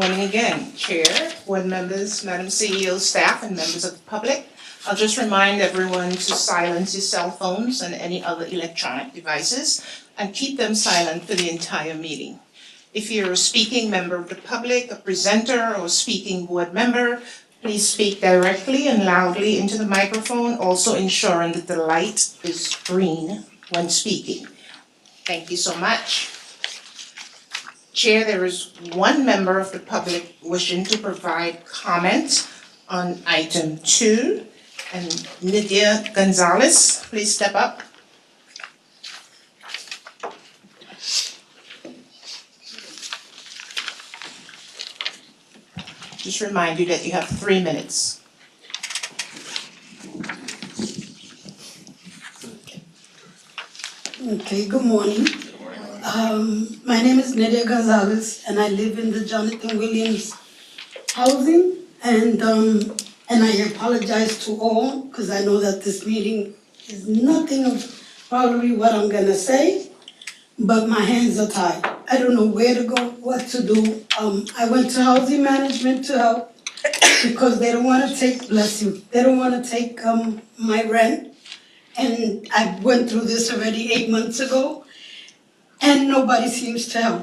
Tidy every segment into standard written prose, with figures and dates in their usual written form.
Morning again, Chair, board members, Madam CEO, staff, and members of the public. I'll just remind everyone to silence your cell phones and any other electronic devices and keep them silent for the entire meeting. If you're a speaking member of the public, a presenter, or a speaking board member, please speak directly and loudly into the microphone, also ensuring that the light is green when speaking. Thank you so much. Chair, there is one member of the public wishing to provide comment on item 2. And Nydia Gonzalez, please step up. Just remind you that you have 3 minutes. Okay, good morning. My name is Nydia Gonzalez, and I live in the Jonathan Williams housing. And I apologize to all, because I know that this meeting is nothing of probably what I'm gonna say, but my hands are tied. I don't know where to go, what to do. I went to housing management to help because they don't wanna take, bless you, they don't wanna take my rent. And I went through this already 8 months ago, and nobody seems to help.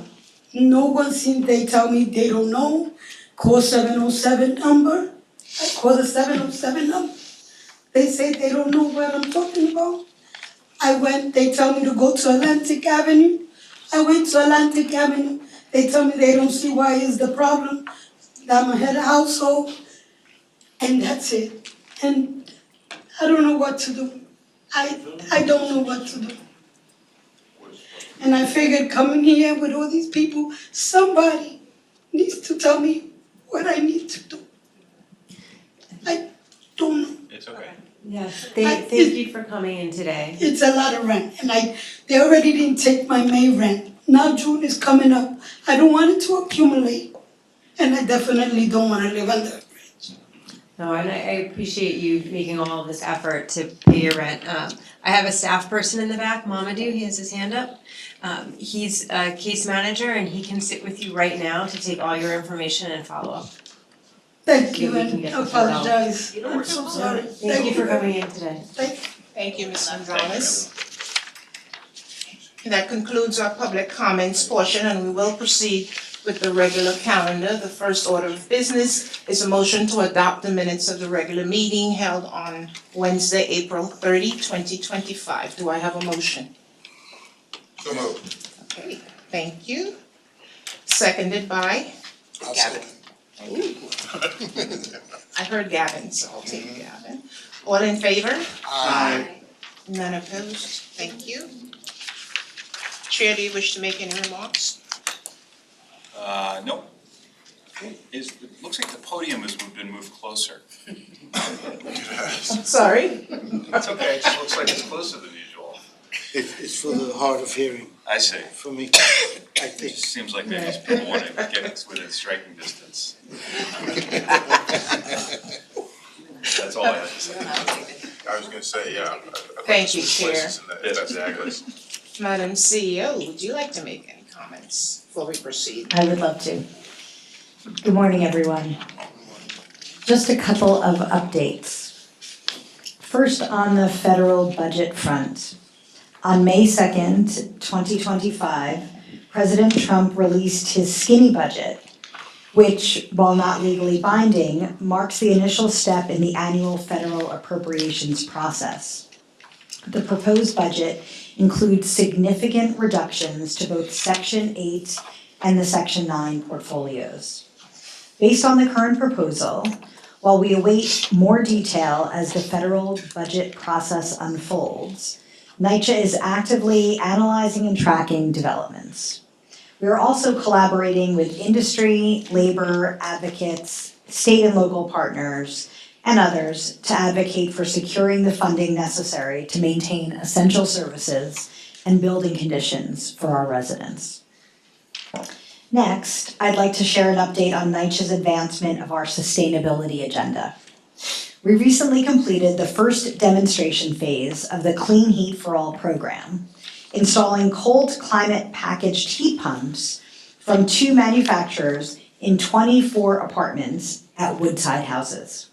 No one seems, they tell me they don't know. Call 707 number. I call the 707 number. They say they don't know what I'm talking about. They tell me to go to Atlantic Avenue. I went to Atlantic Avenue. They tell me they don't see why is the problem. I'm a head of household, and that's it. And I don't know what to do. I don't know what to do. And I figured coming here with all these people, somebody needs to tell me what I need to do. I don't know. It's okay. Yes, thank you for coming in today. It's a lot of rent, and they already didn't take my May rent. Now June is coming up. I don't want it to accumulate, and I definitely don't want to live under a bridge. No, and I appreciate you making all of this effort to pay your rent. I have a staff person in the back, Mamadou, he has his hand up. He's a case manager and he can sit with you right now to take all your information and follow up. Thank you, Yeah, we can and get I this resolved. apologize. I'm so sorry. Thank you for coming in today. Thank you, Ms. Gonzalez. That concludes our public comments portion, and we will proceed with the regular calendar. The first order of business is a motion to adopt the minutes of the regular meeting held on Wednesday, April 30, 2025. Do I have a motion? So moved. Okay, thank you. Seconded by? I'll Gavin. I heard Gavin, so I'll take Gavin. All in favor? Aye. None opposed? Thank you. Chair, do you wish to make any remarks? No. It looks like the podium has been moved closer. I'm sorry? It's okay, it just looks like it's closer than usual. It's for the hard of hearing, I see. for me, I It think. just seems like maybe people want to get it within striking distance. That's all I have to say. I was gonna say, yeah. Thank you, Chair. Exactly. Madam CEO, would you like to make any comments before we proceed? I would love to. Good morning, everyone. Just a couple of updates. First, on the federal budget front. On May 2nd, 2025, President Trump released his skinny budget, which, while not legally binding, marks the initial step in the annual federal appropriations process. The proposed budget includes significant reductions to both Section 8 and the Section 9 portfolios. Based on the current proposal, while we await more detail as the federal budget process unfolds, NYCHA is actively analyzing and tracking developments. We are also collaborating with industry, labor advocates, state and local partners, and others to advocate for securing the funding necessary to maintain essential services and building conditions for our residents. Next, I'd like to share an update on NYCHA's advancement of our sustainability agenda. We recently completed the first demonstration phase of the Clean Heat for All program, installing cold climate packaged heat pumps from 2 manufacturers in 24 apartments at Woodside Houses.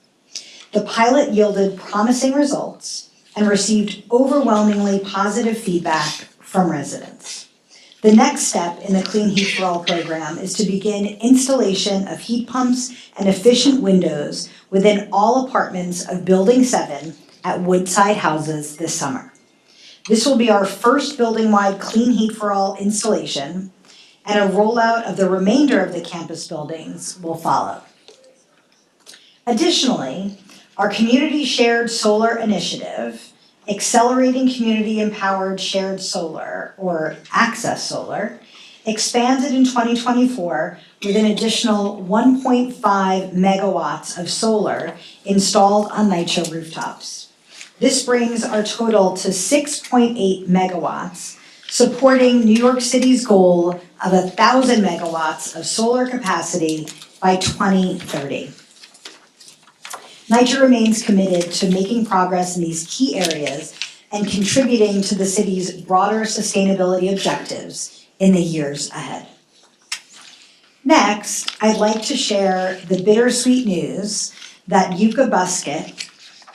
The pilot yielded promising results and received overwhelmingly positive feedback from residents. The next step in the Clean Heat for All program is to begin installation of heat pumps and efficient windows within all apartments of Building 7 at Woodside Houses this summer. This will be our first building-wide Clean Heat for All installation, and a rollout of the remainder of the campus buildings will follow. Additionally, our community shared solar initiative, Accelerating Community Empowered Shared Solar, or Access Solar, expanded in 2024 with an additional 1.5 megawatts of solar installed on NYCHA rooftops. This brings our total to 6.8 megawatts, supporting New York City's goal of 1,000 megawatts of solar capacity by 2030. NYCHA remains committed to making progress in these key areas and contributing to the city's broader sustainability objectives in the years ahead. Next, I'd like to share the bittersweet news that Yuka Buskett,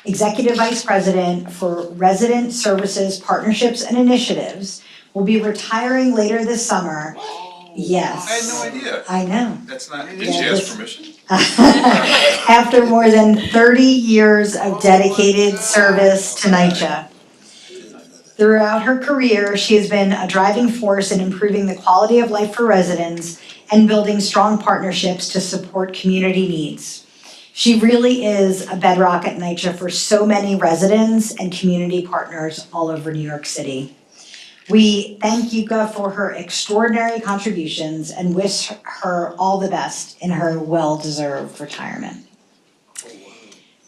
Executive Vice President for Resident Services, Partnerships and Initiatives, will be retiring later this summer. Yes. I had no idea. I know. That's not, did she ask permission? After more than 30 years of dedicated service to NYCHA. Throughout her career, she has been a driving force in improving the quality of life for residents and building strong partnerships to support community needs. She really is a bedrock at NYCHA for so many residents and community partners all over New York City. We thank Yuka for her extraordinary contributions and wish her all the best in her well-deserved retirement.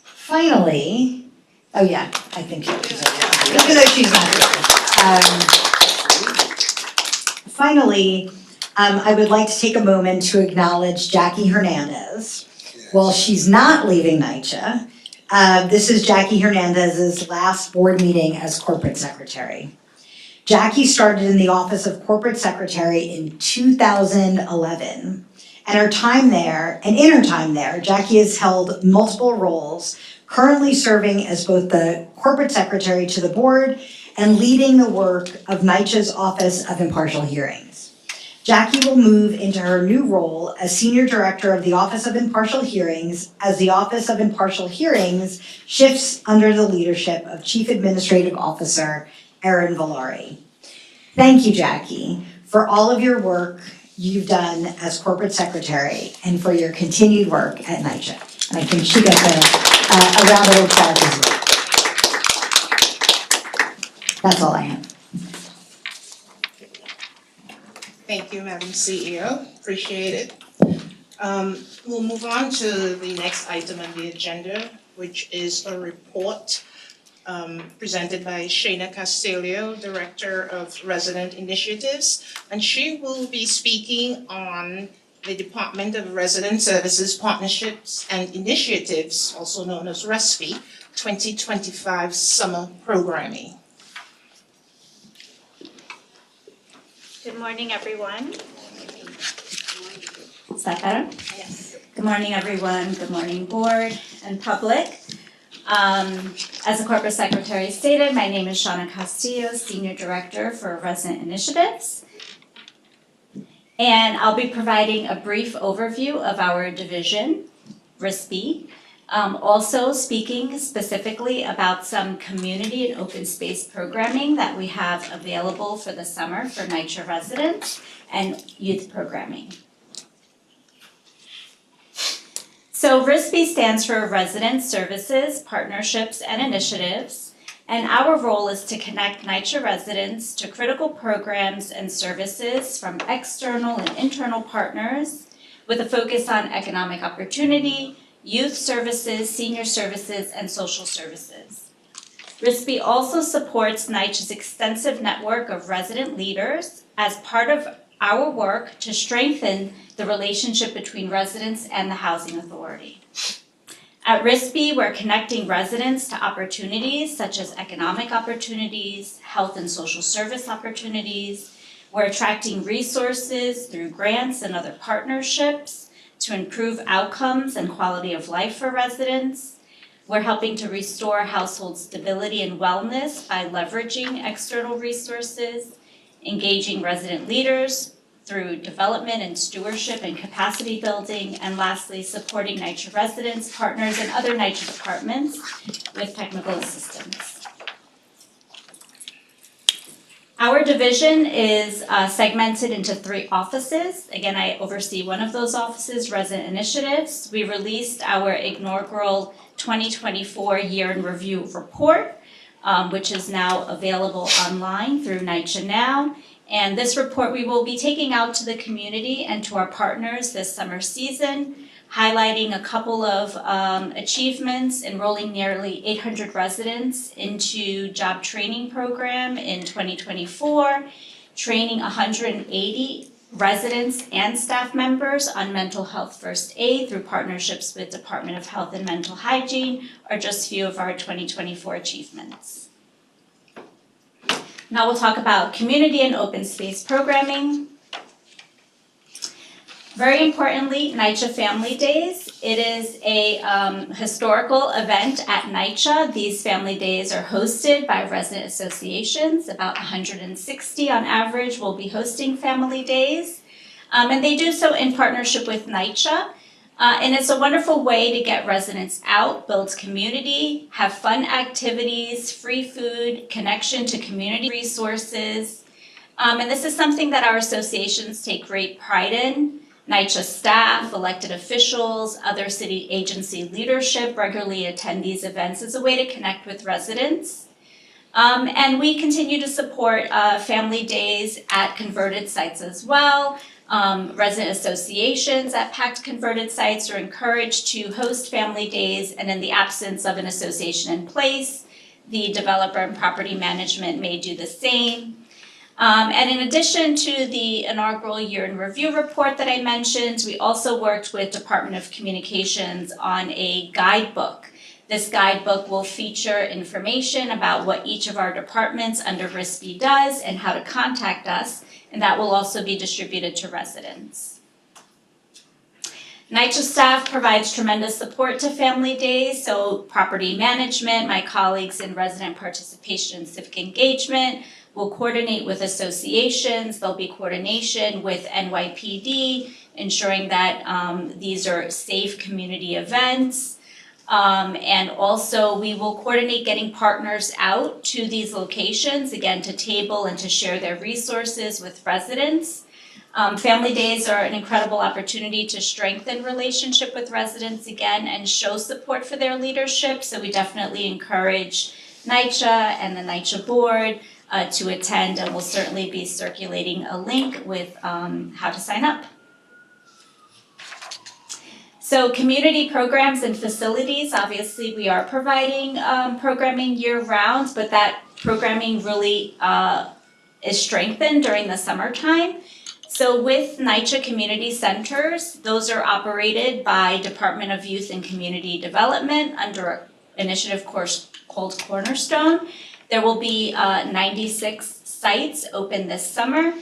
Finally, oh yeah, I think she deserves it, even though she's not here. Finally, I would like to take a moment to acknowledge Jackie Hernandez. While she's not leaving NYCHA, this is Jackie Hernandez's last board meeting as corporate secretary. Jackie started in the office of corporate secretary in 2011, and in her time there, Jackie has held multiple roles, currently serving as both the corporate secretary to the board and leading the work of NYCHA's Office of Impartial Hearings. Jackie will move into her new role as Senior Director of the Office of Impartial Hearings as the Office of Impartial Hearings shifts under the leadership of Chief Administrative Officer Erin Villari. Thank you, Jackie, for all of your work you've done as corporate secretary and for your continued work at NYCHA. And I think she gets a round of applause as well. That's all I have. Thank you, Madam CEO, appreciate it. We'll move on to the next item on the agenda, which is a report presented by Shana Castillo, Director of Resident Initiatives, and she will be speaking on the Department of Resident Services Partnerships and Initiatives, also known as RESPI, 2025 Summer Programming. Good morning, everyone. Is that better? Yes. Good morning, everyone. Good morning, board and public. As the corporate secretary stated, my name is Shana Castillo, Senior Director for Resident Initiatives. And I'll be providing a brief overview of our division, RESPI. Also speaking specifically about some community and open space programming that we have available for the summer for NYCHA residents and youth programming. So RESPI stands for Resident Services, Partnerships and Initiatives, and our role is to connect NYCHA residents to critical programs and services from external and internal partners with a focus on economic opportunity, youth services, senior services, and social services. RESPI also supports NYCHA's extensive network of resident leaders as part of our work to strengthen the relationship between residents and the Housing Authority. At RESPI, we're connecting residents to opportunities such as economic opportunities, health and social service opportunities. We're attracting resources through grants and other partnerships to improve outcomes and quality of life for residents. We're helping to restore household stability and wellness by leveraging external resources, engaging resident leaders through development and stewardship and capacity building, and lastly, supporting NYCHA residents, partners, and other NYCHA departments with technical assistance. Our division is segmented into 3 offices. Again, I oversee one of those offices, Resident Initiatives. We released our inaugural 2024 Year in Review report, which is now available online through NYCHA Now. And this report we will be taking out to the community and to our partners this summer season, highlighting a couple of achievements, enrolling nearly 800 residents into job training program in 2024, training 180 residents and staff members on mental health first aid through partnerships with Department of Health and Mental Hygiene, are just a few of our 2024 achievements. Now we'll talk about community and open space programming. Very importantly, NYCHA Family Days. It is a historical event at NYCHA. These family days are hosted by resident associations. About 160 on average will be hosting family days. And they do so in partnership with NYCHA. And it's a wonderful way to get residents out, build community, have fun activities, free food, connection to community resources. And this is something that our associations take great pride in. NYCHA staff, elected officials, other city agency leadership regularly attend these events as a way to connect with residents. And we continue to support family days at converted sites as well. Resident associations at packed converted sites are encouraged to host family days, and in the absence of an association in place, the developer and property management may do the same. And in addition to the inaugural Year in Review report that I mentioned, we also worked with Department of Communications on a guidebook. This guidebook will feature information about what each of our departments under RISP does and how to contact us, and that will also be distributed to residents. NYCHA staff provides tremendous support to family days, so property management, my colleagues in resident participation and civic engagement, will coordinate with associations. There'll be coordination with NYPD, ensuring that these are safe community events. And also we will coordinate getting partners out to these locations, again, to table and to share their resources with residents. Family days are an incredible opportunity to strengthen relationship with residents again and show support for their leadership. So we definitely encourage NYCHA and the NYCHA board to attend, and we'll certainly be circulating a link with how to sign up. So community programs and facilities, obviously we are providing programming year-round, but that programming really is strengthened during the summertime. So with NYCHA community centers, those are operated by Department of Youth and Community Development under an initiative course called Cornerstone. There will be 96 sites open this summer.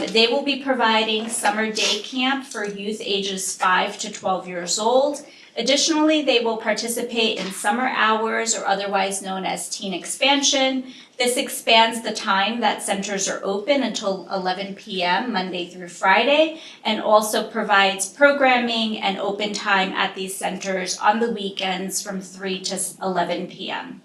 They will be providing summer day camp for youth ages 5 to 12 years old. Additionally, they will participate in summer hours, or otherwise known as teen expansion. This expands the time that centers are open until 11 p.m. Monday through Friday, and also provides programming and open time at these centers on the weekends from 3 to 11 p.m.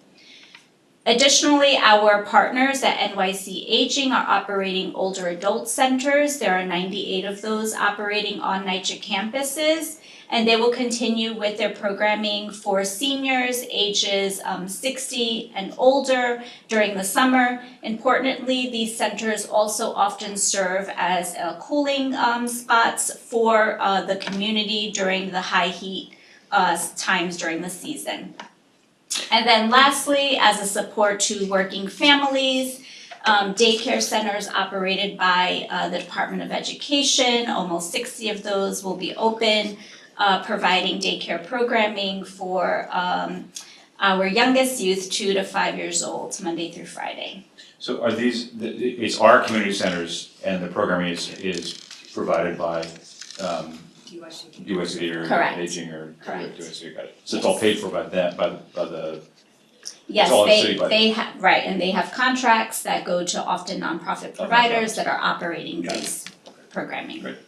Additionally, our partners at NYC Aging are operating older adult centers. There are 98 of those operating on NYCHA campuses, and they will continue with their programming for seniors ages 60 and older during the summer. Importantly, these centers also often serve as cooling spots for the community during the high heat times during the season. And then lastly, as a support to working families, daycare centers operated by the Department of Education, almost 60 of those will be open, providing daycare programming for our youngest youth, 2 to 5 years old, Monday through Friday. So are these, it's our community centers and the programming is provided by USD or Correct. aging or Correct. USD, got it. So it's all paid for by that, by the, Yes, all the city budget. they have, right, and they have contracts that go to often nonprofit providers that are operating Got it. these programming. Great.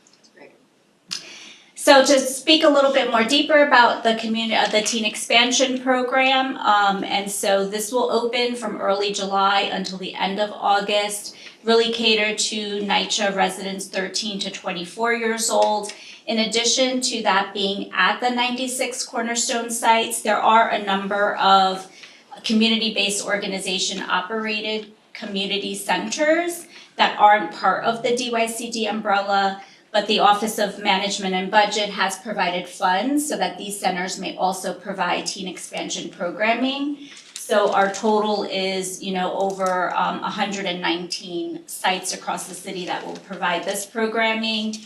So to speak a little bit more deeper about the the teen expansion program, and so this will open from early July until the end of August, really cater to NYCHA residents 13 to 24 years old. In addition to that being at the 96 Cornerstone sites, there are a number of community-based organization operated community centers that aren't part of the DYCD umbrella, but the Office of Management and Budget has provided funds so that these centers may also provide teen expansion programming. So our total is, over 119 sites across the city that will provide this programming.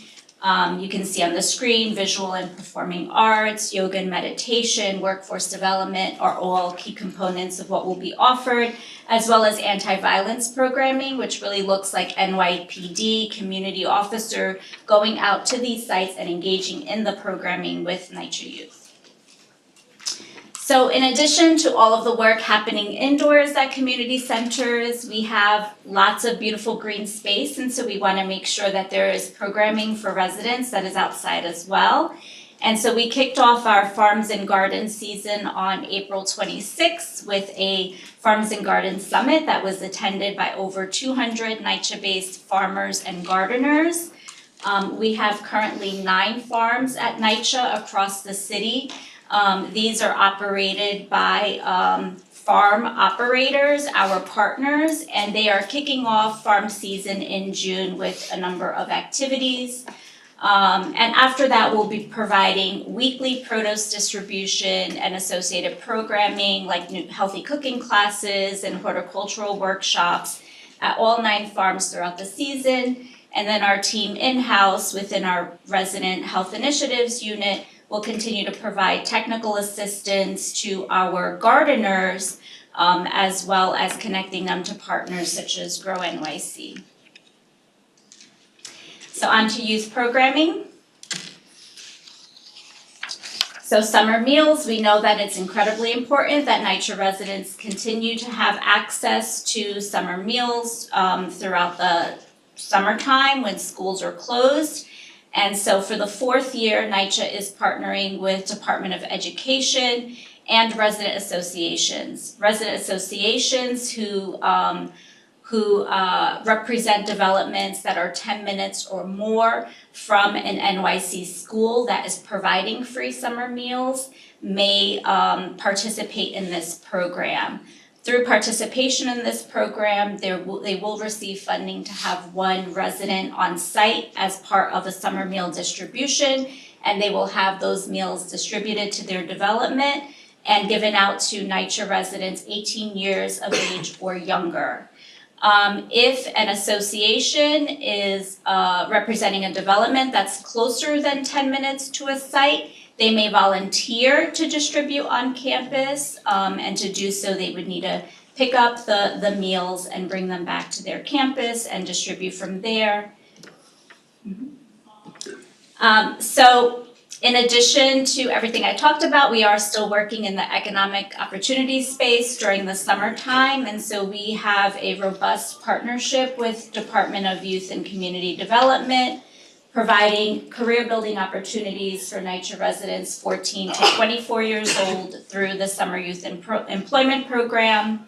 You can see on the screen, visual and performing arts, yoga and meditation, workforce development are all key components of what will be offered, as well as anti-violence programming, which really looks like NYPD community officer going out to these sites and engaging in the programming with NYCHA youth. So in addition to all of the work happening indoors at community centers, we have lots of beautiful green space, and so we want to make sure that there is programming for residents that is outside as well. And so we kicked off our Farms and Gardens season on April 26th with a Farms and Gardens Summit that was attended by over 200 NYCHA-based farmers and gardeners. We have currently 9 farms at NYCHA across the city. These are operated by farm operators, our partners, and they are kicking off farm season in June with a number of activities. And after that, we'll be providing weekly produce distribution and associated programming like healthy cooking classes and horticultural workshops at all 9 farms throughout the season. And then our team in-house within our resident health initiatives unit will continue to provide technical assistance to our gardeners, as well as connecting them to partners such as Grow NYC. So on to youth programming. So summer meals, we know that it's incredibly important that NYCHA residents continue to have access to summer meals throughout the summertime when schools are closed. And so for the 4th year, NYCHA is partnering with Department of Education and resident associations. Resident associations who represent developments that are 10 minutes or more from an NYC school that is providing free summer meals may participate in this program. Through participation in this program, they will receive funding to have 1 resident on site as part of a summer meal distribution, and they will have those meals distributed to their development and given out to NYCHA residents 18 years of age or younger. If an association is representing a development that's closer than 10 minutes to a site, they may volunteer to distribute on campus, and to do so, they would need to pick up the meals and bring them back to their campus and distribute from there. So in addition to everything I talked about, we are still working in the economic opportunity space during the summertime, and so we have a robust partnership with Department of Youth and Community Development, providing career building opportunities for NYCHA residents 14 to 24 years old through the Summer Youth Employment Program.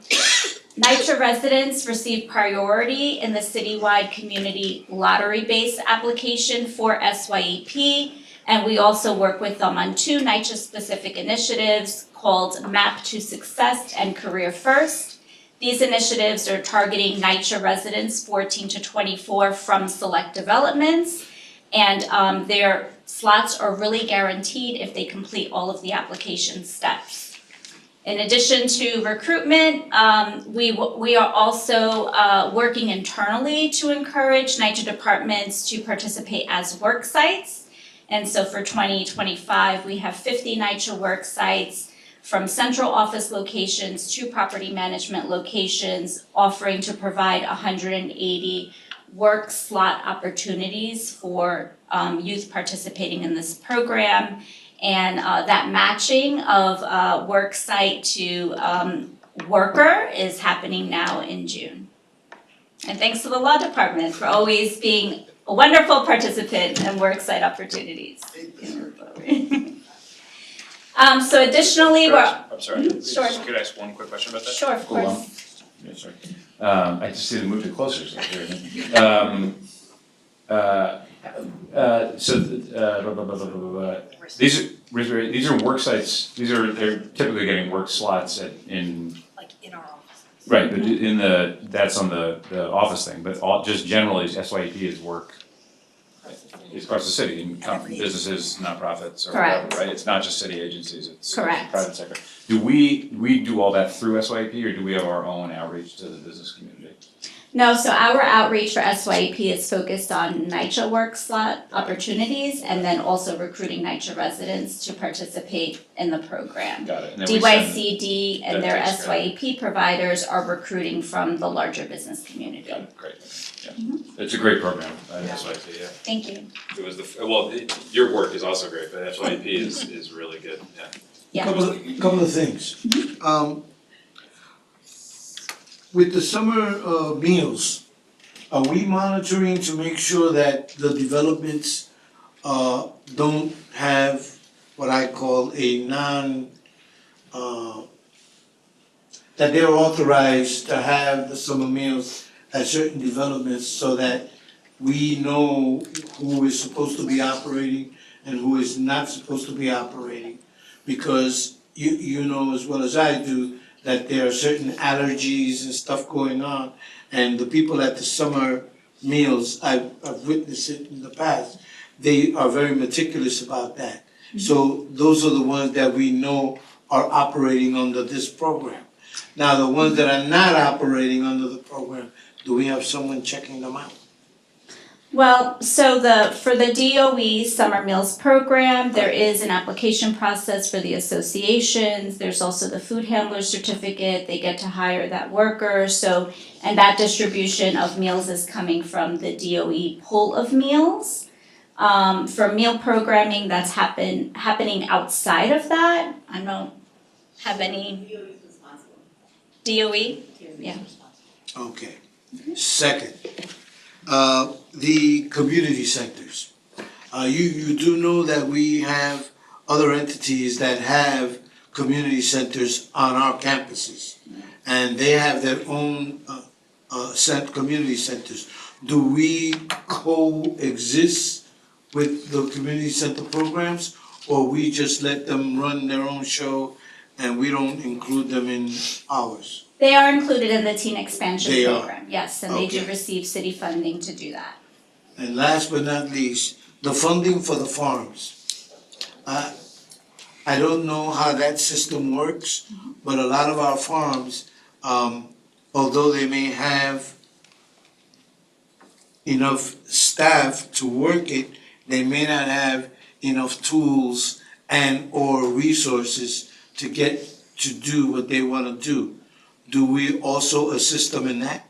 NYCHA residents receive priority in the citywide community lottery-based application for SYEP, and we also work with them on 2 NYCHA-specific initiatives called Map to Success and Career First. These initiatives are targeting NYCHA residents 14 to 24 from select developments, and their slots are really guaranteed if they complete all of the application steps. In addition to recruitment, we are also working internally to encourage NYCHA departments to participate as work sites. And so for 2025, we have 50 NYCHA work sites from central office locations to property management locations, offering to provide 180 work slot opportunities for youth participating in this program. And that matching of work site to worker is happening now in June. And thanks to the law department for always being a wonderful participant in work site opportunities. So additionally, I'm sorry, Sure. could I ask one quick question about that? Sure, of Hold on. course. Yeah, sorry. I just need to move it closer, so I hear it. These are work sites, they're typically getting work slots in. Like in our offices. Right, but that's on the office thing, but just generally, SYEP is work. It's across the city, in businesses, nonprofits, or whatever, Correct. right? It's not just city agencies, it's Correct. private sector. Do we do all that through SYEP, or do we have our own outreach to the business community? No, so our outreach for SYEP is focused on NYCHA work slot opportunities and then also recruiting NYCHA residents to participate in the program. Got it. And then we send- DYCD and that their takes care of SYEP providers are recruiting from the larger business community. Got it, great, okay, yeah. It's a great program, SYEP, yeah. Thank you. It was your work is also great, but SYEP is really good, yeah. Yeah. Couple of things. With the summer meals, are we monitoring to make sure that the developments don't have what I call a that they're authorized to have the summer meals at certain developments so that we know who is supposed to be operating and who is not supposed to be operating? Because you know as well as I do that there are certain allergies and stuff going on, and the people at the summer meals, I've witnessed it in the past, they are very meticulous about that. So those are the ones that we know are operating under this program. Now, the ones that are not operating under the program, do we have someone checking them out? Well, so for the DOE Summer Meals Program, there is an application process for the associations. There's also the food handler certificate. They get to hire that worker. So, and that distribution of meals is coming from the DOE pool of meals. For meal programming that's happening outside of that, I don't have any. DOE? Yeah. Okay. Second, the community centers. You do know that we have other entities that have community centers on our campuses, and they have their own community centers. Do we coexist with the community center programs, or we just let them run their own show and we don't include them in ours? They are included in the teen expansion They are. program, yes, and they do Okay. receive city funding to do that. And last but not least, the funding for the farms. I don't know how that system works, but a lot of our farms, although they may have enough staff to work it, they may not have enough tools and or resources to get to do what they want to do. Do we also assist them in that?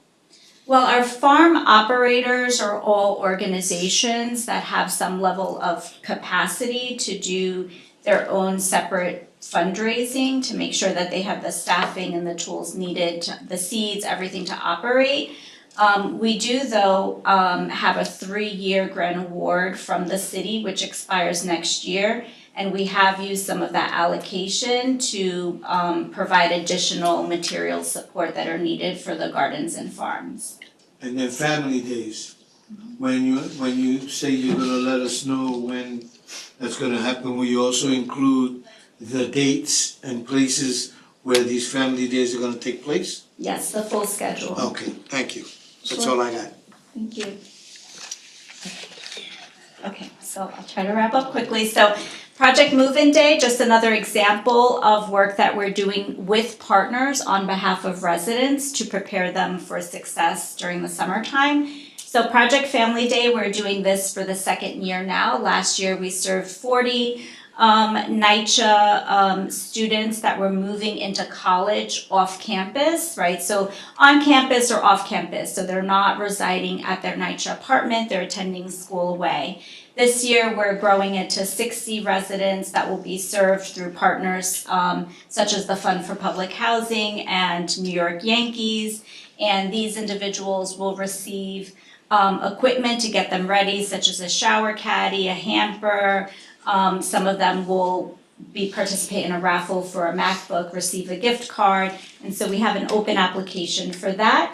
Well, our farm operators are all organizations that have some level of capacity to do their own separate fundraising to make sure that they have the staffing and the tools needed, the seeds, everything to operate. We do though have a 3-year grant award from the city which expires next year. And we have used some of that allocation to provide additional material support that are needed for the gardens and farms. And then family days, when you say you're gonna let us know when that's gonna happen, will you also include the dates and places where these family days are gonna take place? Yes, the full schedule. Okay, thank you. That's all I got. Thank you. Okay, so I'll try to wrap up quickly. So Project Move-In Day, just another example of work that we're doing with partners on behalf of residents to prepare them for success during the summertime. So Project Family Day, we're doing this for the second year now. Last year we served 40 NYCHA students that were moving into college off campus, right? So on campus or off campus, so they're not residing at their NYCHA apartment, they're attending school away. This year, we're growing it to 60 residents that will be served through partners such as the Fund for Public Housing and New York Yankees. And these individuals will receive equipment to get them ready, such as a shower caddy, a hamper. Some of them will participate in a raffle for a MacBook, receive a gift card. And so we have an open application for that,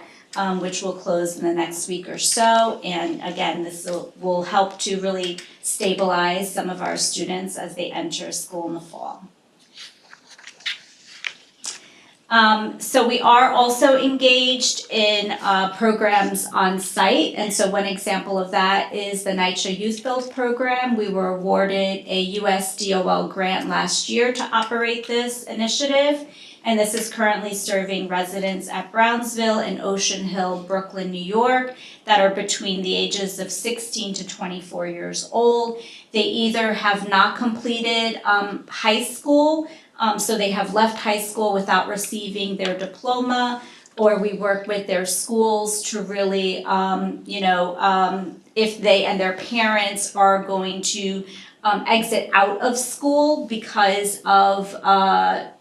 which will close in the next week or so. And again, this will help to really stabilize some of our students as they enter school in the fall. So we are also engaged in programs on site, and so one example of that is the NYCHA Youth Build program. We were awarded a US DOL grant last year to operate this initiative, and this is currently serving residents at Brownsville and Ocean Hill, Brooklyn, New York, that are between the ages of 16 to 24 years old. They either have not completed high school, so they have left high school without receiving their diploma, or we work with their schools to really, if they and their parents are going to exit out of school because of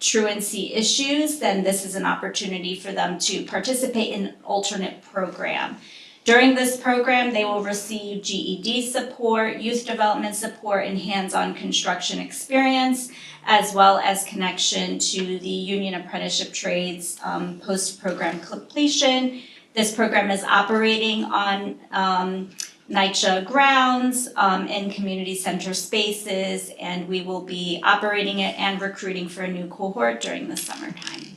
truancy issues, then this is an opportunity for them to participate in an alternate program. During this program, they will receive GED support, youth development support, and hands-on construction experience, as well as connection to the union apprenticeship trades post-program completion. This program is operating on NYCHA grounds in community center spaces, and we will be operating it and recruiting for a new cohort during the summertime.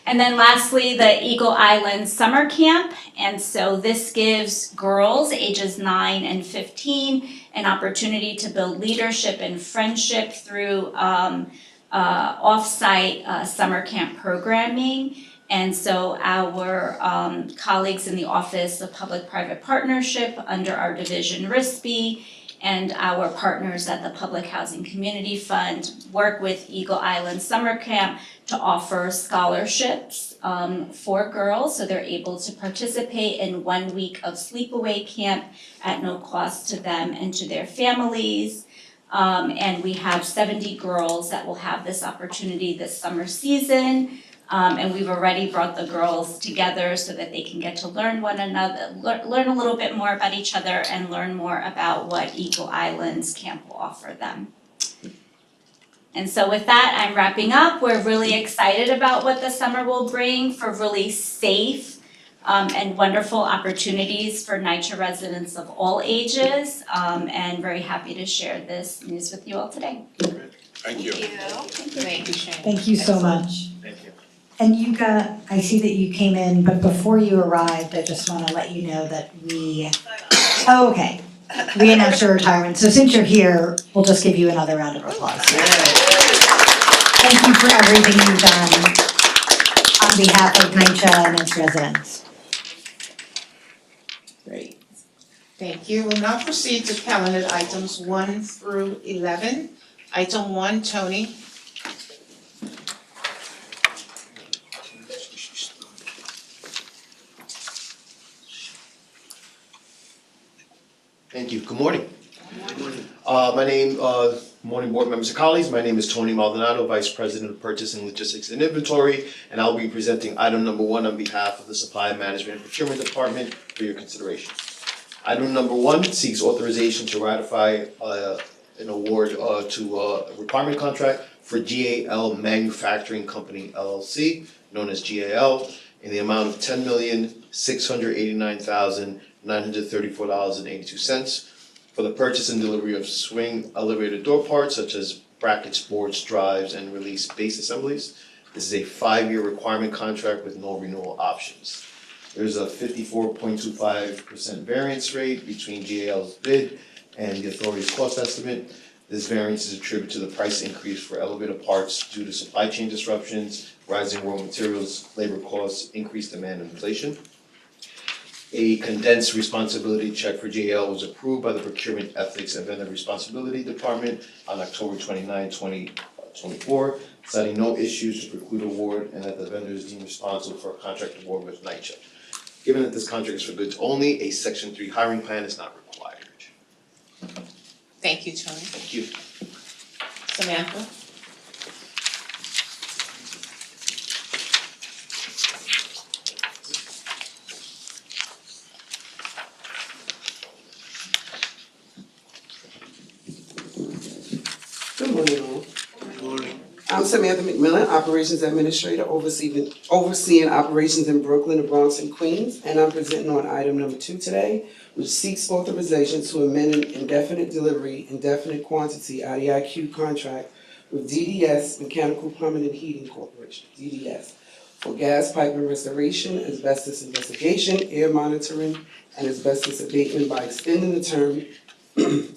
And then lastly, the Eagle Island Summer Camp. And so this gives girls ages 9 and 15 an opportunity to build leadership and friendship through off-site summer camp programming. And so our colleagues in the Office of Public-Private Partnership under our division RISP and our partners at the Public Housing Community Fund work with Eagle Island Summer Camp to offer scholarships for girls, so they're able to participate in 1 week of sleepaway camp at no cost to them and to their families. And we have 70 girls that will have this opportunity this summer season. And we've already brought the girls together so that they can get to learn one another, learn a little bit more about each other and learn more about what Eagle Islands Camp will offer them. And so with that, I'm wrapping up. We're really excited about what the summer will bring for really safe and wonderful opportunities for NYCHA residents of all ages, and very happy to share this news with you all today. Thank you. Thank you, Shane. Thank you so much. Thank you. And I see that you came in, but before you arrived, I just want to let you know that we announced your retirement. So since you're here, we'll just give you another round of applause. Thank you for everything you've done on behalf of NYCHA and its residents. Great. Thank you. We'll now proceed to calendar items 1 through 11. Item 1, Tony. Thank you. Good morning. Morning board members and colleagues. My name is Tony Maldonado, Vice President of Purchasing, Logistics and Inventory, and I'll be presenting item number 1 on behalf of the Supply Management and Procurement Department for your consideration. Item number 1 seeks authorization to ratify an award to a requirement contract for GAL Manufacturing Company LLC, known as GAL, in the amount of $10,689,934.82 for the purchase and delivery of swing elevator door parts such as brackets, boards, drives, and release base assemblies. This is a 5-year requirement contract with no renewal options. There's a 54.25% variance rate between GAL's bid and the authority's cost estimate. This variance is attributed to the price increase for elevator parts due to supply chain disruptions, rising raw materials, labor costs, increased demand, and inflation. A condensed responsibility check for JL was approved by the Procurement Ethics and Vendor Responsibility Department on October 29, 2024, citing no issues to preclude award and that the vendor is deemed responsible for a contract award with NYCHA. Given that this contract is for goods only, a Section 3 hiring plan is not required. Thank you, Tony. Thank you. Samantha? Good morning, all. Good morning. I'm Samantha McMillan, Operations Administrator, overseeing operations in Brooklyn, the Bronx, and Queens, and I'm presenting on item number 2 today, which seeks authorization to amend an indefinite delivery, indefinite quantity IDIQ contract with DDS Mechanical Plumbing and Heating Corporation, DDS, for gas pipe and restoration, asbestos investigation, air monitoring, and asbestos abatement by extending the term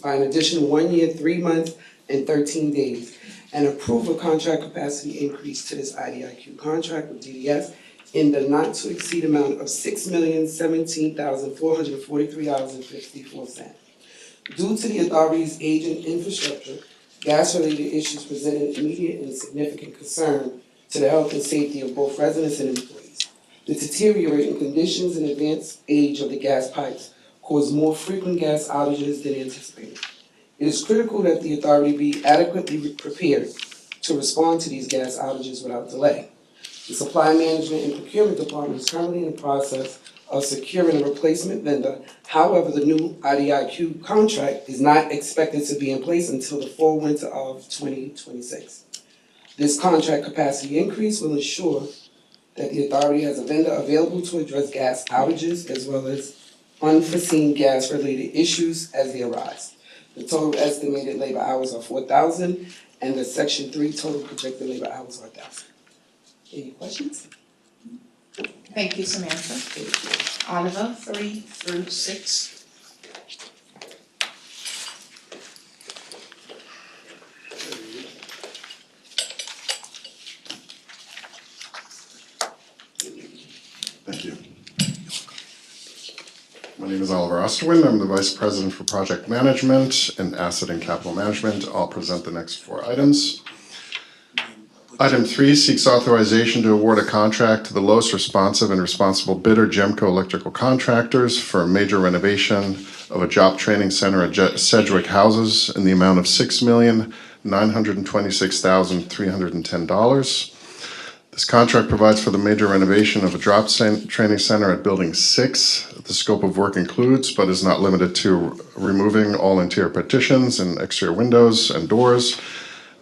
by an additional 1 year, 3 months, and 13 days, and approve a contract capacity increase to this IDIQ contract with DDS in the not to exceed amount of $6,017,443.54. Due to the authority's aging infrastructure, gas-related issues presented immediate and significant concern to the health and safety of both residents and employees. The deteriorating conditions and advanced age of the gas pipes cause more frequent gas outages than anticipated. It is critical that the authority be adequately prepared to respond to these gas outages without delay. The Supply Management and Procurement Department is currently in the process of securing a replacement vendor. However, the new IDIQ contract is not expected to be in place until the fall winter of 2026. This contract capacity increase will ensure that the authority has a vendor available to address gas outages as well as unforeseen gas-related issues as they arise. The total estimated labor hours are 4,000, and the Section 3 total projected labor hours are 1,000. Any questions? Thank you, Samantha. Oliver, 3 through 6. Thank you. My name is Oliver Osterwin. I'm the Vice President for Project Management and Asset and Capital Management. I'll present the next 4 items. Item 3 seeks authorization to award a contract to the lowest responsive and responsible bidder, Gemco Electrical Contractors, for a major renovation of a job training center at Sedgwick Houses in the amount of $6,926,310. This contract provides for the major renovation of a training center at Building 6. The scope of work includes, but is not limited to, removing all interior partitions and exterior windows and doors,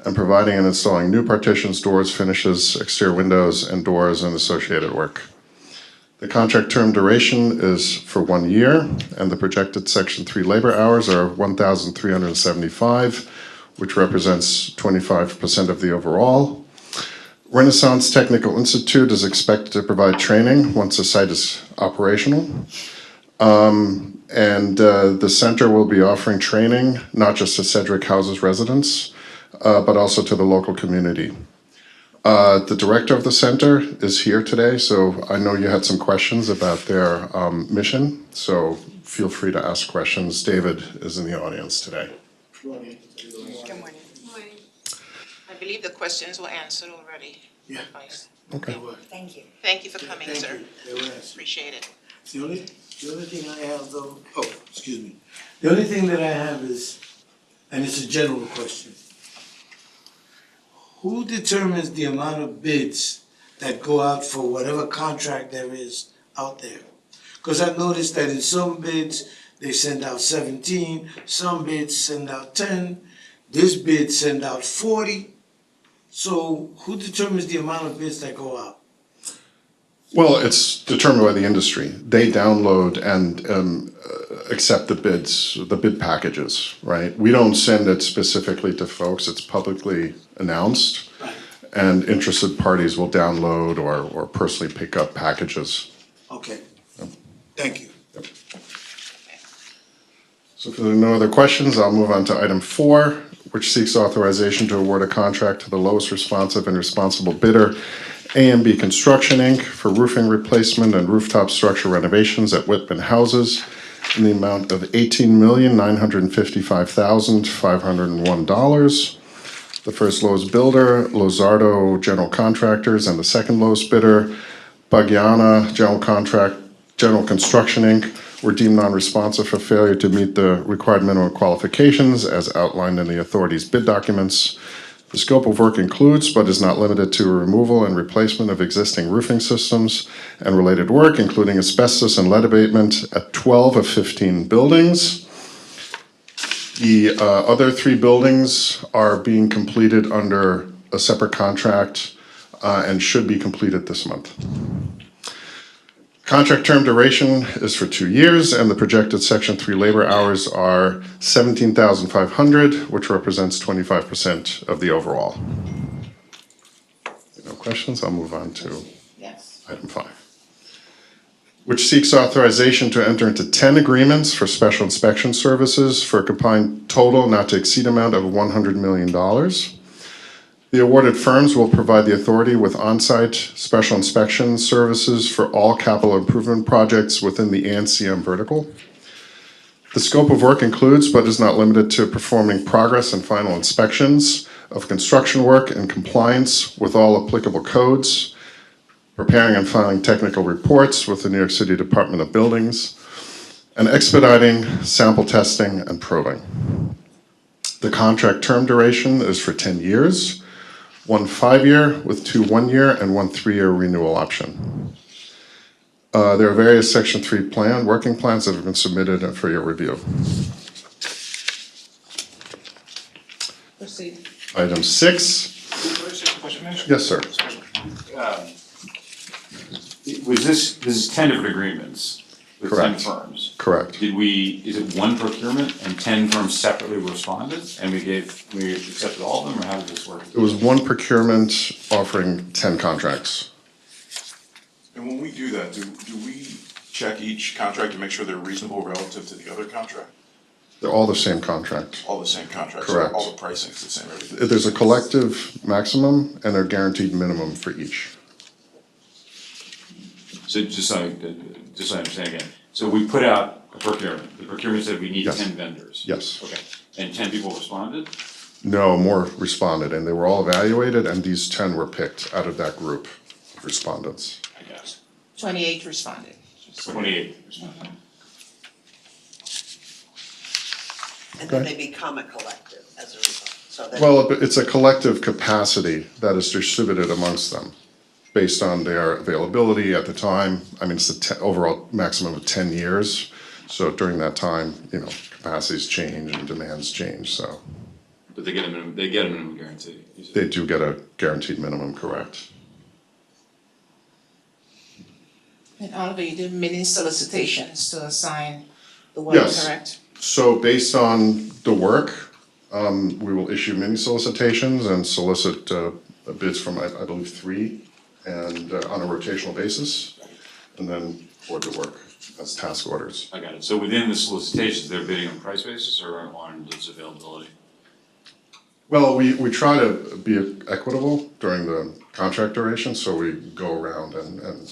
and providing and installing new partitions, doors, finishes, exterior windows, and doors, and associated work. The contract term duration is for 1 year, and the projected Section 3 labor hours are 1,375, which represents 25% of the overall. Renaissance Technical Institute is expected to provide training once the site is operational. The center will be offering training not just to Sedgwick Houses residents, but also to the local community. The director of the center is here today, so I know you had some questions about their mission, so feel free to ask questions. David is in the audience today. Good morning. I believe the questions were answered already. Yeah. Vice. Okay. Thank you. Thank you for coming, Thank sir. you. They were answered. Appreciate it. The only thing I have though, the only thing that I have is, and it's a general question. Who determines the amount of bids that go out for whatever contract there is out there? Because I've noticed that in some bids, they send out 17, some bids send out 10, this bid send out 40. So who determines the amount of bids that go out? Well, it's determined by the industry. They download and accept the bids, the bid packages, right? We don't send it specifically to folks. It's publicly announced. Right. And interested parties will download or personally pick up packages. Okay, thank you. So if there are no other questions, I'll move on to item 4, which seeks authorization to award a contract to the lowest responsive and responsible bidder A&B Construction, Inc. for roofing replacement and rooftop structure renovations at Whitman Houses in the amount of $18,955,501. The first lowest bidder, Lozardo General Contractors, and the second lowest bidder, Bagiana General Construction, Inc., were deemed non-responsive for failure to meet the required minimum qualifications as outlined in the authority's bid documents. The scope of work includes, but is not limited to, removal and replacement of existing roofing systems and related work, including asbestos and lead abatement at 12 of 15 buildings. The other 3 buildings are being completed under a separate contract and should be completed this month. Contract term duration is for 2 years, and the projected Section 3 labor hours are 17,500, which represents 25% of the overall. No questions? I'll move on to Yes. item 5, which seeks authorization to enter into 10 agreements for special inspection services for a combined total not to exceed amount of $100 million. The awarded firms will provide the authority with on-site special inspection services for all capital improvement projects within the ANCM vertical. The scope of work includes, but is not limited to, performing progress and final inspections of construction work in compliance with all applicable codes, preparing and filing technical reports with the New York City Department of Buildings, and expediting sample testing and probing. The contract term duration is for 10 years, 1 5-year with 2 1-year and 1 3-year renewal option. There are various Section 3 working plans that have been submitted for your review. Proceed. Item 6. Yes, sir. This is 10 different agreements with 10 Correct. firms. Correct. Is it one procurement and 10 firms separately responded and we accepted all of them, or how did this work? It was one procurement offering 10 contracts. And when we do that, do we check each contract to make sure they're reasonable relative to the other contract? They're all the same contract. All the same contracts? Correct. All the pricing's the same, everything? There's a collective maximum and a guaranteed minimum for each. So just so I understand again, so we put out a procurement, the procurement said we need Yes. 10 vendors. Yes. Okay, and 10 people responded? No, more responded, and they were all evaluated, and these 10 were picked out of that group of respondents. I guess. 28 responded. 28 responded. And then Okay. they become a collective as a result, so that. Well, it's a collective capacity that is distributed amongst them based on their availability at the time. I mean, it's the overall maximum of 10 years. So during that time, capacities change and demands change, so But they get a minimum guarantee. You said. they do get a guaranteed minimum, correct? And Oliver, you did many solicitations to assign the work, Yes. correct? So based on the work, we will issue many solicitations and solicit bids from, I believe, 3, and on a rotational basis, and then award the work as task orders. I got it. So within the solicitations, they're bidding on price basis or on its availability? Well, we try to be equitable during the contract duration, so we go around and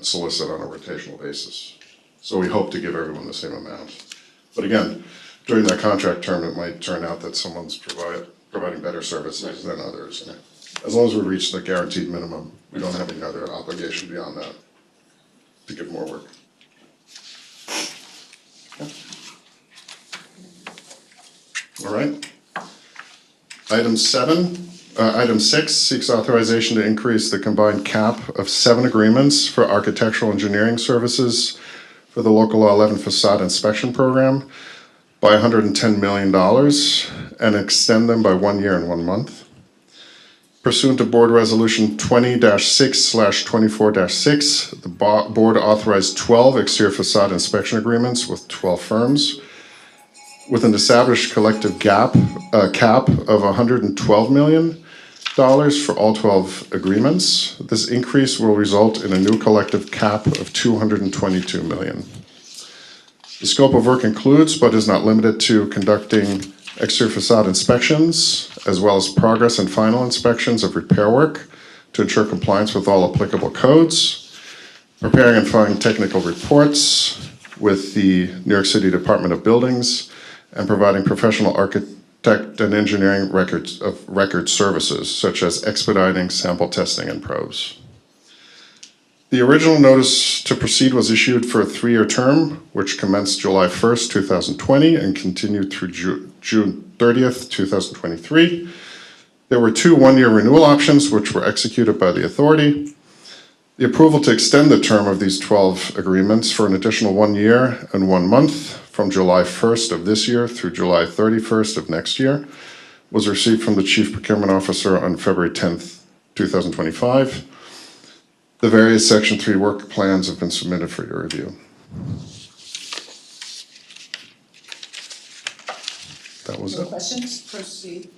solicit on a rotational basis. So we hope to give everyone the same amount. But again, during that contract term, it might turn out that someone's providing better services than others. And as long as we reach the guaranteed minimum, we don't have any other obligation beyond that to give more work. All right. Item 6 seeks authorization to increase the combined cap of 7 agreements for architectural engineering services for the local law 11 facade inspection program by $110 million and extend them by 1 year and 1 month. Pursuant to Board Resolution 20-6/24-6, the board authorized 12 exterior facade inspection agreements with 12 firms with an established collective cap of $112 million for all 12 agreements. This increase will result in a new collective cap of $222 million. The scope of work includes, but is not limited to, conducting exterior facade inspections, as well as progress and final inspections of repair work to ensure compliance with all applicable codes, preparing and filing technical reports with the New York City Department of Buildings, and providing professional architect and engineering record services, such as expediting sample testing and probes. The original notice to proceed was issued for a 3-year term, which commenced July 1st, 2020, and continued through June 30th, 2023. There were 2 one-year renewal options, which were executed by the authority. The approval to extend the term of these 12 agreements for an additional 1 year and 1 month from July 1st of this year through July 31st of next year was received from the Chief Procurement Officer on February 10th, 2025. The various Section 3 work plans have been submitted for your review. That was Any it. questions? Proceed.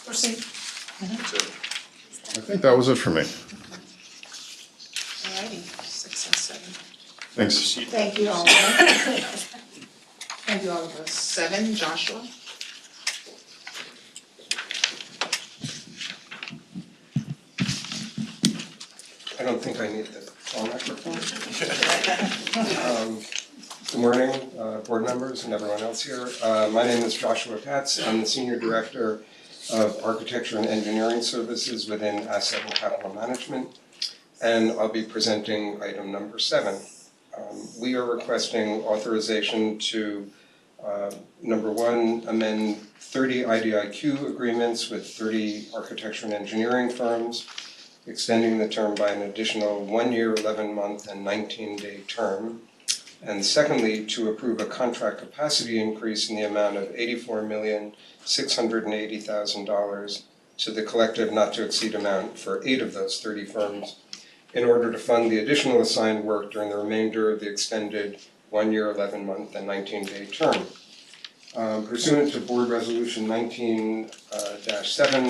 Proceed. I think that was it for me. Alrighty, 6 and 7. Thanks. Thank you, Oliver. Thank you, Oliver. 7, Joshua. I don't think I need the microphone. Good morning, board members and everyone else here. My name is Joshua Katz. I'm the Senior Director of Architecture and Engineering Services within Asset and Capital Management, and I'll be presenting item number 7. We are requesting authorization to, number 1, amend 30 IDIQ agreements with 30 architecture and engineering firms, extending the term by an additional 1 year, 11-month, and 19-day term. And secondly, to approve a contract capacity increase in the amount of $84,680,000 to the collective not to exceed amount for 8 of those 30 firms in order to fund the additional assigned work during the remainder of the extended 1 year, 11-month, and 19-day term. Pursuant to Board Resolution 19-7,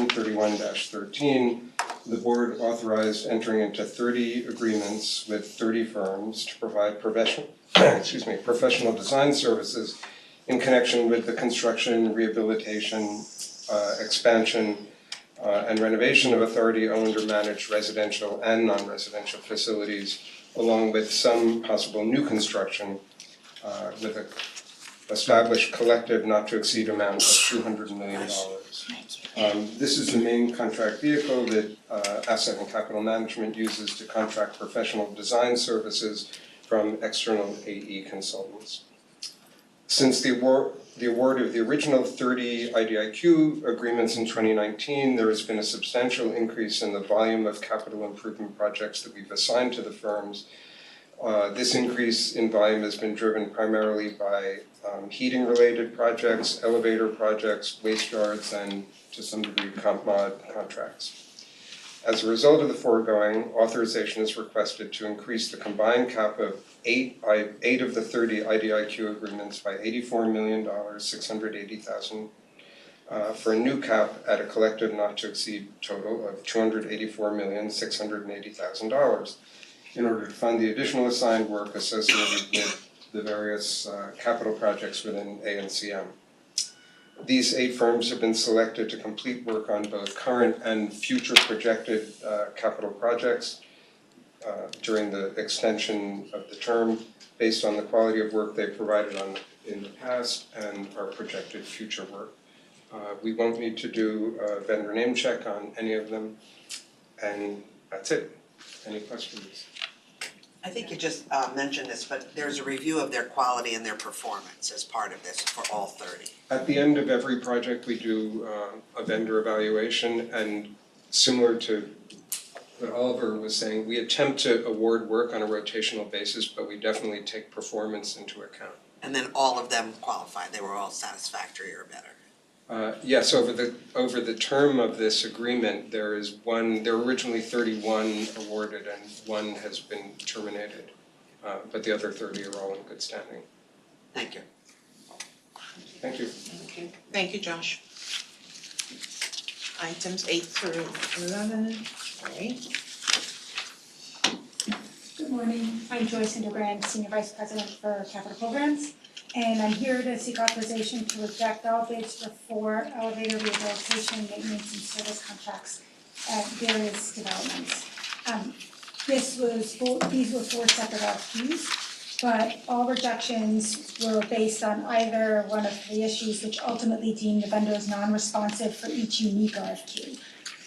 31-13, the board authorized entering into 30 agreements with 30 firms to provide professional design services in connection with the construction, rehabilitation, expansion, and renovation of authority-owned or managed residential and non-residential facilities, along with some possible new construction with an established collective not to exceed amount of $200 million. This is the main contract vehicle that Asset and Capital Management uses to contract professional design services from external AE consultants. Since the award of the original 30 IDIQ agreements in 2019, there has been a substantial increase in the volume of capital improvement projects that we've assigned to the firms. This increase in volume has been driven primarily by heating-related projects, elevator projects, waste yards, and to some degree comp mod contracts. As a result of the foregoing, authorization is requested to increase the combined cap of 8 of the 30 IDIQ agreements by $84,680,000 for a new cap at a collective not to exceed total of $284,680,000 in order to fund the additional assigned work associated with the various capital projects within ANCM. These 8 firms have been selected to complete work on both current and future projected capital projects during the extension of the term based on the quality of work they provided in the past and our projected future work. We won't need to do a vendor name check on any of them, and that's it. Any questions? I think you just mentioned this, but there's a review of their quality and their performance as part of this for all 30. At the end of every project, we do a vendor evaluation, and similar to what Oliver was saying, we attempt to award work on a rotational basis, but we definitely take performance into account. And then all of them qualified, they were all satisfactory or better. Yes, over the term of this agreement, there were originally 31 awarded and 1 has been terminated, but the other 30 are all in good standing. Thank you. Thank you. Okay, thank you, Josh. Items 8 through 11, alright. Good morning, I'm Joyce Hinterbrand, Senior Vice President for Capital Programs. And I'm here to seek authorization to reject all bids for 4 elevator rehabilitation, maintenance, and service contracts at various developments. These were 4 separate RFQs, but all rejections were based on either one of 3 issues, which ultimately deemed the vendors non-responsive for each unique RFQ.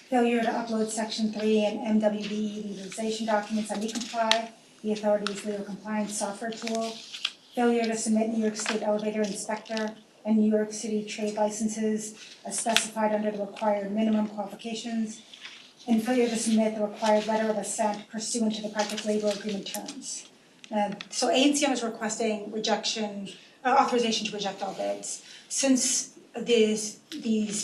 Failure to upload Section 3 and MWBE legalization documents on eComply, the authority's legal compliance software tool, failure to submit New York State Elevator Inspector and New York City trade licenses as specified under the required minimum qualifications, and failure to submit the required letter of assent pursuant to the practice labor agreement terms. So ANCM is requesting authorization to reject all bids. Since these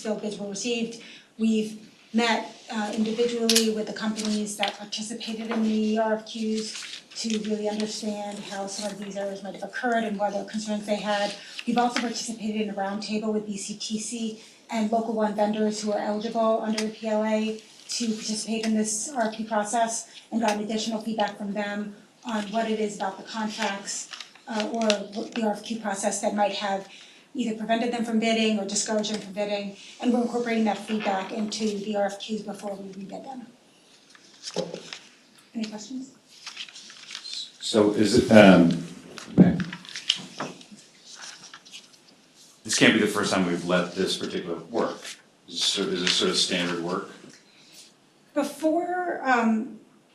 failed bids were received, we've met individually with the companies that participated in the RFQs to really understand how some of these errors might have occurred and what other concerns they had. We've also participated in a roundtable with BCTC and Local 1 vendors who are eligible under the PLA to participate in this RFQ process and gotten additional feedback from them on what it is about the contracts or the RFQ process that might have either prevented them from bidding or discouraged them from bidding, and we're incorporating that feedback into the RFQs before we rebid them. Any questions? So is it, okay. This can't be the first time we've let this particular work. Is this sort of standard work? Before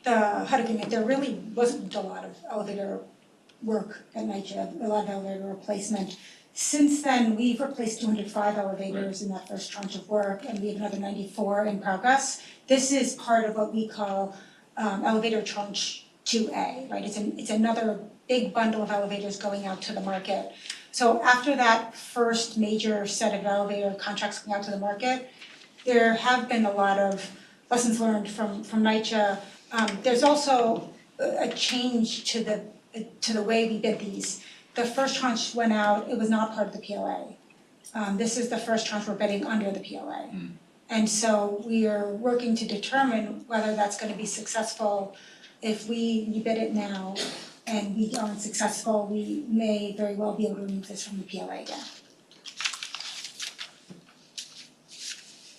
the HUD agreement, there really wasn't a lot of elevator work at NYCHA, a lot of elevator replacement. Since then, we've replaced 205 elevators in that first tranche of work, and we have another 94 in progress. This is part of what we call elevator tranche 2A, right? It's another big bundle of elevators going out to the market. So after that first major set of elevator contracts going out to the market, there have been a lot of lessons learned from NYCHA. There's also a change to the way we bid these. The first tranche went out, it was not part of the PLA. This is the first tranche we're bidding under the PLA. And so we are working to determine whether that's gonna be successful. If we rebid it now and we aren't successful, we may very well be able to remove this from the PLA again.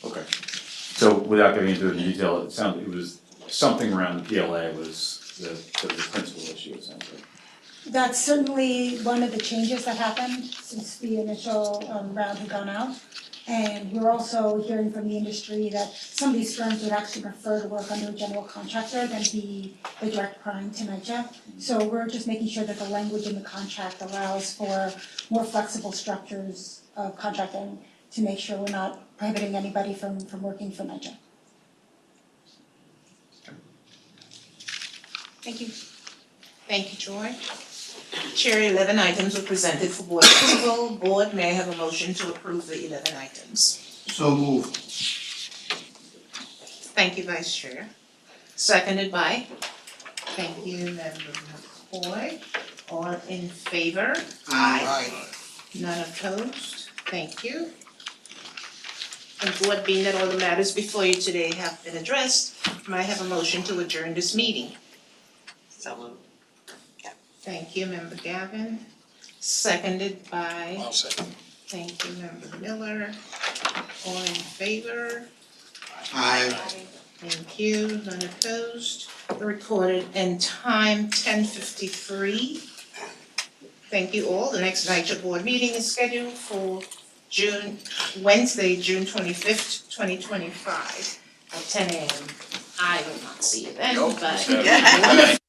Okay. So without getting into the detail, it was something around the PLA was the principal issue essentially. That's certainly one of the changes that happened since the initial round had gone out. And we're also hearing from the industry that some of these firms would actually prefer to work under a general contractor than be the direct prime to NYCHA. So we're just making sure that the language in the contract allows for more flexible structures of contracting to make sure we're not prohibiting anybody from working for NYCHA. Thank you. Thank you, Joy. Chair, 11 items were presented for board approval. Board, may I have a motion to approve the 11 items? So moved. Thank you, Vice Chair. Seconded by? Thank you, Member McCoy. All in favor? Aye. None opposed? Thank you. And board, being that all the matters before you today have been addressed, may I have a motion to adjourn this meeting? So moved. Thank you, Member Gavin. Seconded by? I'll second. Thank you, Member Miller. All in favor? Aye. Thank you, none opposed. The recorded end time 10:53. Thank you all. The next NYCHA board meeting is scheduled for Wednesday, June 25th, 2025 at 10 a.m. I will not see you then, but